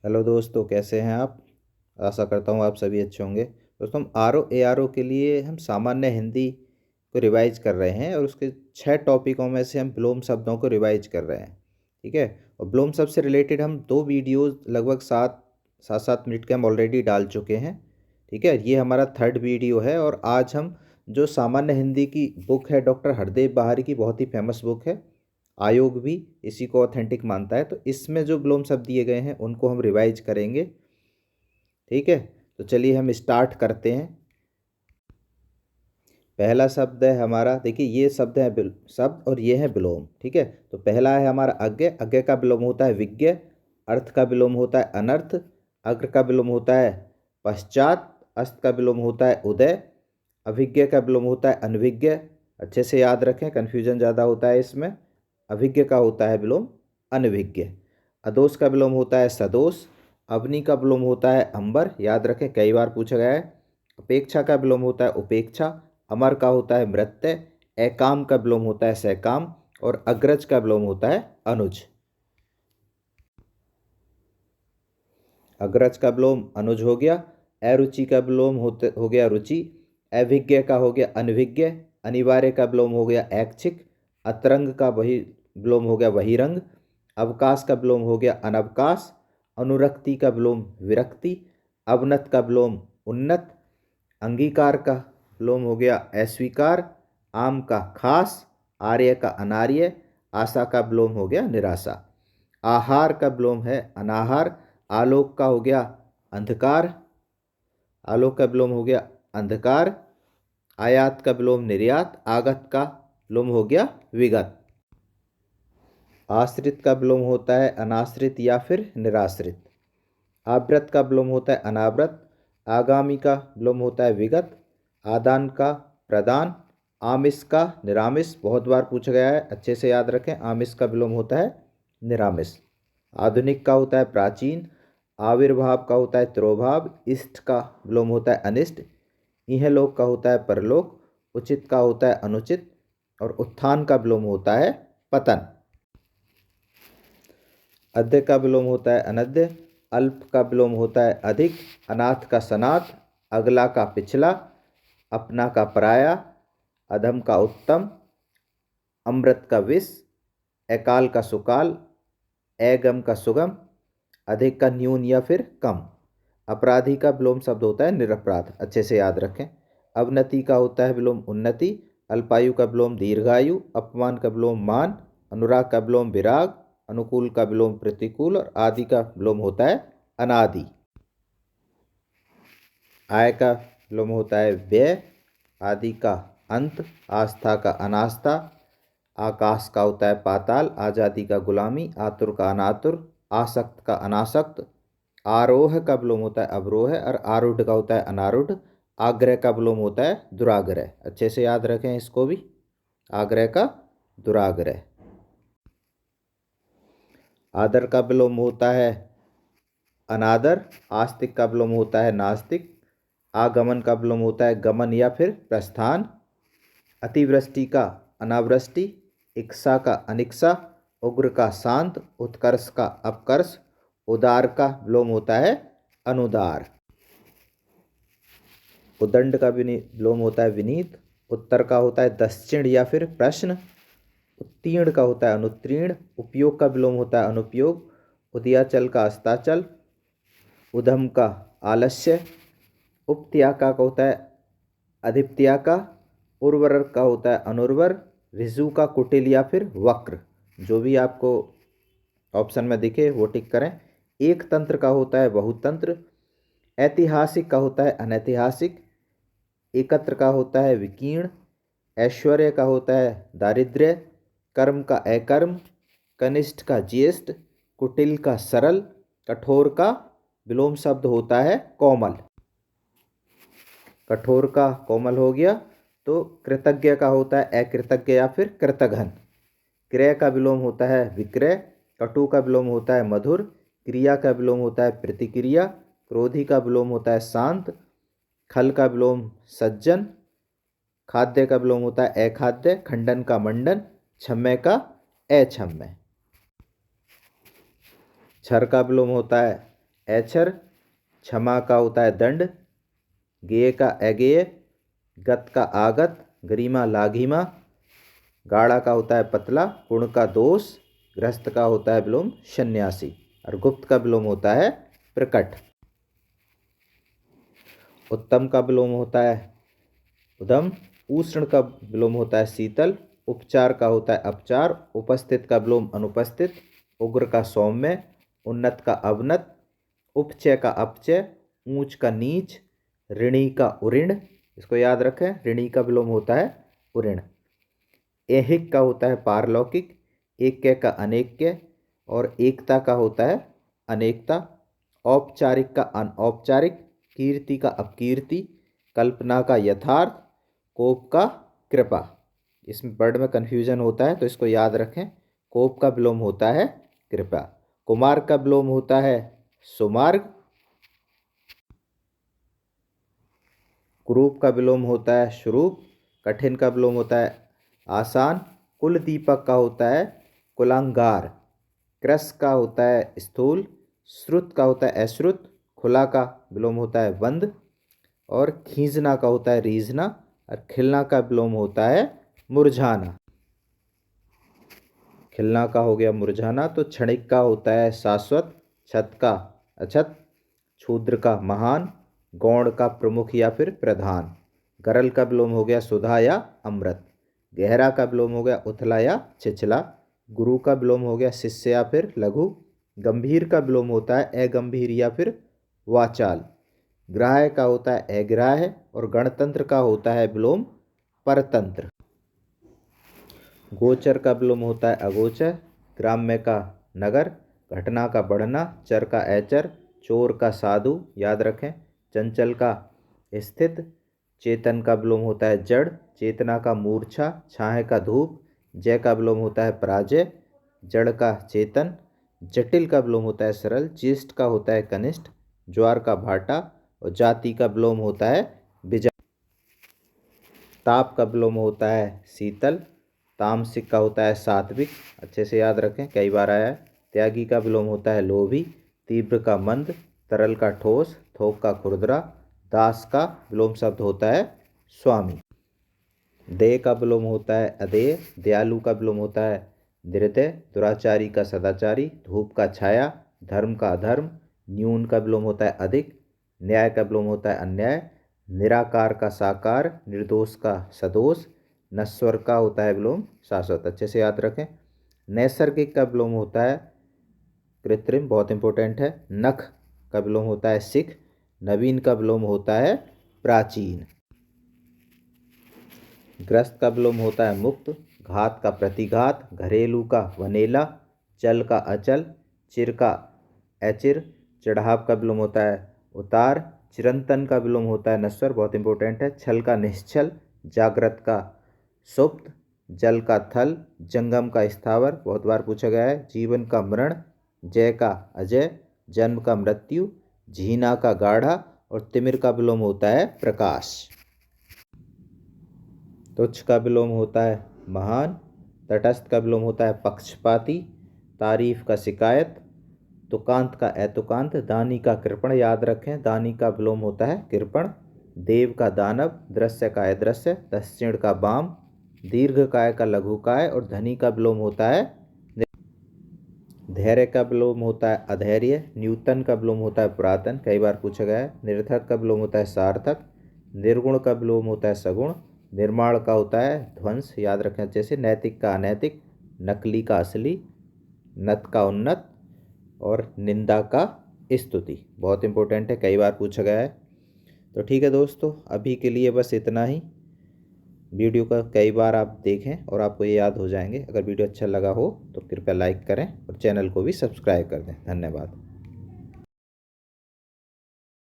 Hello दोस्तों, कैसे हैं आप। आशा करता हूँ आप सभी अच्छे होंगे। दोस्तों, हम R O A R O के लिए हम सामान्य हिंदी को रिवाइज कर रहे हैं और उसके 6 टॉपिकों में से हम विलोम शब्दों को रिवाइज कर रहे हैं। ठीक है। और विलोम शब्द से रिलेटेड हम 2 वीडियोज़ लगभग 7-7 मिनट के हम ऑलरेडी डाल चुके हैं। ठीक है, ये हमारा 3rd वीडियो है और आज हम जो सामान्य हिंदी की बुक है, डॉक्टर हरदेव बहारी की बहुत ही फेमस बुक है, आयोग भी इसी को ऑथेंटिक मानता है, तो इसमें जो विलोम शब्द दिए गए हैं उनको हम रिवाइज करेंगे। ठीक है, तो चलिए हम स्टार्ट करते हैं। पहला शब्द है हमारा, देखिए ये शब्द है शब्द और ये है विलोम। ठीक है, तो पहला है हमारा अज्ञ। अज्ञ का विलोम होता है विज्ञ। अर्थ का विलोम होता है अनर्थ। अग्र का विलोम होता है पश्चात। अस्त का विलोम होता है उदय। अभिज्ञ का विलोम होता है अनभिज्ञ। अच्छे से याद रखें, कन्फ्यूजन ज़्यादा होता है इसमें। अभिज्ञ का होता है विलोम अनभिज्ञ। अदोष का विलोम होता है सदोष। अवनि का विलोम होता है अंबर, याद रखें कई बार पूछा गया है। अपेक्षा का विलोम होता है उपेक्षा। अमर का होता है मृत्य। एकाम का विलोम होता है सैकाम। और अग्रज का विलोम होता है अनुज। अग्रज का विलोम अनुज हो गया। अरुचि का विलोम हो गया रुचि। अभिज्ञ का हो गया अनभिज्ञ। अनिवार्य का विलोम हो गया ऐच्छिक। अतरंग का वही विलोम हो गया बहिरंग। अवकाश का विलोम हो गया अनवकाश। अनुरक्ति का विलोम विरक्ति। अवनत का विलोम उन्नत। अंगीकार का विलोम हो गया अस्वीकार। आम का खास। आर्य का अनार्य। आशा का विलोम हो गया निराशा। आहार का विलोम है अनाहार। आलोक का हो गया अंधकार। आलोक का विलोम हो गया अंधकार। आयात का विलोम निर्यात। आगत का विलोम हो गया विगत। आश्रित का विलोम होता है अनाश्रित या फिर निराश्रित। आवृत का विलोम होता है अनावृत। आगामी का विलोम होता है विगत। आदान का प्रदान। आमिष का निरामिष, बहुत बार पूछा गया है, अच्छे से याद रखें। आमिष का विलोम होता है निरामिष। आधुनिक का होता है प्राचीन। आविर्भाव का होता है तिरोभाव। इष्ट का विलोम होता है अनिष्ट। इहलोक का होता है परलोक। उचित का होता है अनुचित। और उत्थान का विलोम होता है पतन। अद्य का विलोम होता है अनद्य। अल्प का विलोम होता है अधिक। अनाथ का सनाथ। अगला का पिछला। अपना का पराया। अधम का उत्तम। अमृत का विष। अकाल का सुकाल। अगम का सुगम। अधिक का न्यून या फिर कम। अपराधी का विलोम शब्द होता है निरपराध, अच्छे से याद रखें। अवनति का होता है विलोम उन्नति। अल्पायु का विलोम दीर्घायु। अपमान का विलोम मान। अनुराग का विलोम विराग। अनुकूल का विलोम प्रतिकूल। और आदि का विलोम होता है अनादि। आय का विलोम होता है व्यय। आदि का अंत। आस्था का अनास्था। आकाश का होता है पाताल। आजादी का गुलामी। आतुर का अनातुर। आसक्त का अनासक्त। आरोह का विलोम होता है अवरोह और आरूढ़ का होता है अनारूढ़। आग्रह का विलोम होता है दुराग्रह, अच्छे से याद रखें इसको भी। आग्रह का दुराग्रह। आदर का विलोम होता है अनादर। आस्तिक का विलोम होता है नास्तिक। आगमन का विलोम होता है गमन या फिर प्रस्थान। अतिवृष्टि का अनावृष्टि। इक्सा का अनिक्सा। उग्र का शांत। उत्कर्ष का अपकर्ष। उदार का विलोम होता है अनुदार। उदंड का विलोम होता है विनीत। उत्तर का होता है दक्षिण या फिर प्रश्न। उत्तीर्ण का होता है अनुत्तीर्ण। उपयोग का विलोम होता है अनुपयोग। उदयाचल का अस्ताचल। उधम का आलस्य। उपत्याका का होता है अधिप्त्याका। उर्वर का होता है अनुर्वर। ऋजु का कुटिल या फिर वक्र, जो भी आपको ऑप्शन में दिखे वो टिक करें। एक तंत्र का होता है बहुतंत्र। ऐतिहासिक का होता है अनैतिहासिक। एकत्र का होता है विकीर्ण। ऐश्वर्य का होता है दारिद्र्य। कर्म का अकर्म। कनिष्ठ का ज्येष्ठ। कुटिल का सरल। कठोर का विलोम शब्द होता है कोमल। कठोर का कोमल हो गया। तो कृतज्ञ का होता है अकृतज्ञ या फिर कृतघ्न। क्रय का विलोम होता है विक्रय। कटु का विलोम होता है मधुर। क्रिया का विलोम होता है प्रतिक्रिया। क्रोधी का विलोम होता है शांत। खल का विलोम सज्जन। खाद्य का विलोम होता है अखाद्य। खंडन का मंडन। क्षम्य का अक्षम्य। क्षर का विलोम होता है ऐच्छर। क्षमा का होता है दंड। गेय का अगेय। गत का आगत। गरिमा लाघिमा। गाढ़ा का होता है पतला। पूर्ण का दोष। गृहस्थ का होता है विलोम सन्यासी। और गुप्त का विलोम होता है प्रकट। उत्तम का विलोम होता है उदम। उष्ण का विलोम होता है शीतल। उपचार का होता है अपचार। उपस्थित का विलोम अनुपस्थित। उग्र का सौम्य। उन्नत का अवनत। उपचय का अपचय। ऊंच का नीच। ऋणी का उऋण। इसको याद रखें, ऋणी का विलोम होता है उऋण। ऐहिक का होता है पारलौकिक। ऐक्य का अनेक्य। और एकता का होता है अनेकता। औपचारिक का अनौपचारिक। कीर्ति का अपकीर्ति। कल्पना का यथार्थ। कोप का कृपा। इसमें वर्ड में कन्फ्यूजन होता है तो इसको याद रखें। कोप का विलोम होता है कृपा। कुमार्ग का विलोम होता है सुमार्ग। कुरूप का विलोम होता है शुरूप। कठिन का विलोम होता है आसान। कुल दीपक का होता है कुलांगार। कृश का होता है स्थूल। श्रुत का होता है अश्रुत। खुला का विलोम होता है बंद। और खींचना का होता है रीझना। और खिलना का विलोम होता है मुरझाना। खिलना का हो गया मुरझाना। तो क्षणिक का होता है शाश्वत। छत का अछत। क्षुद्र का महान। गौण का प्रमुख या फिर प्रधान। गरल का विलोम हो गया सुधा या अमृत। गहरा का विलोम हो गया उथला या छिछला। गुरु का विलोम हो गया शिष्य या फिर लघु। गंभीर का विलोम होता है अगंभीर या फिर वाचाल। ग्राह्य का होता है अग्राह्य। और गणतंत्र का होता है विलोम परतंत्र। गोचर का विलोम होता है अगोचर। ग्राम्य का नगर। घटना का बढ़ना। चर का अचर। चोर का साधु, याद रखें। चंचल का स्थित। चेतन का विलोम होता है जड़। चेतना का मूर्छा। छाया का धूप। जय का विलोम होता है पराजय। जड़ का चेतन। जटिल का विलोम होता है सरल। ज्येष्ठ का होता है कनिष्ठ। ज्वार का भाटा। और जाति का विलोम होता है विजय। ताप का विलोम होता है शीतल। तामसिक का होता है सात्विक, अच्छे से याद रखें, कई बार आया है। त्यागी का विलोम होता है लोभी। तीव्र का मंद। तरल का ठोस। थोक का खुरदरा। दास का विलोम शब्द होता है स्वामी। देय का विलोम होता है अदेय। दयालु का विलोम होता है धृदय। दुराचारी का सदाचारी। धूप का छाया। धर्म का अधर्म। न्यून का विलोम होता है अधिक। न्याय का विलोम होता है अन्याय। निराकार का साकार। निर्दोष का सदोष। नश्वर का होता है विलोम शाश्वत, अच्छे से याद रखें। नैसर्गिक का विलोम होता है कृत्रिम, बहुत इंपॉर्टेंट है। नख का विलोम होता है सिख। नवीन का विलोम होता है प्राचीन। ग्रस्त का विलोम होता है मुक्त। घात का प्रतिघात। घरेलू का वनेला। चल का अचल। चिर का अचिर। चढ़ाव का विलोम होता है उतार। चिरंतन का विलोम होता है नश्वर, बहुत इंपॉर्टेंट है। छल का निश्चल। जागृत का सुप्त। जल का थल। जंगम का स्थावर, बहुत बार पूछा गया है। जीवन का मरण। जय का अजय। जन्म का मृत्यु। झीना का गाढ़ा। और तिमिर का विलोम होता है प्रकाश। तुच्छ का विलोम होता है महान। तटस्थ का विलोम होता है पक्षपाती। तारीफ का शिकायत। तुकांत का अतुकांत। दानी का कृपण, याद रखें, दानी का विलोम होता है कृपण। देव का दानव। दृश्य का अदृश्य। दक्षिण का बाम। दीर्घकाय का लघुकाय। और धनी का विलोम होता है धैर्य का विलोम होता है अधैर्य। न्यूतन का विलोम होता है पुरातन, कई बार पूछा गया है। निरर्थक का विलोम होता है सार्थक। निर्गुण का विलोम होता है सगुण। निर्माण का होता है ध्वंस, याद रखें अच्छे से। नैतिक का अनैतिक। नकली का असली। नत का उन्नत। और निंदा का स्तुति, बहुत इंपॉर्टेंट है, कई बार पूछा गया है। तो ठीक है दोस्तों, अभी के लिए बस इतना ही। वीडियो का कई बार आप देखें और आपको ये याद हो जाएंगे। अगर वीडियो अच्छा लगा हो तो कृपया लाइक करें और चैनल को भी सब्सक्राइब कर दें। धन्यवाद।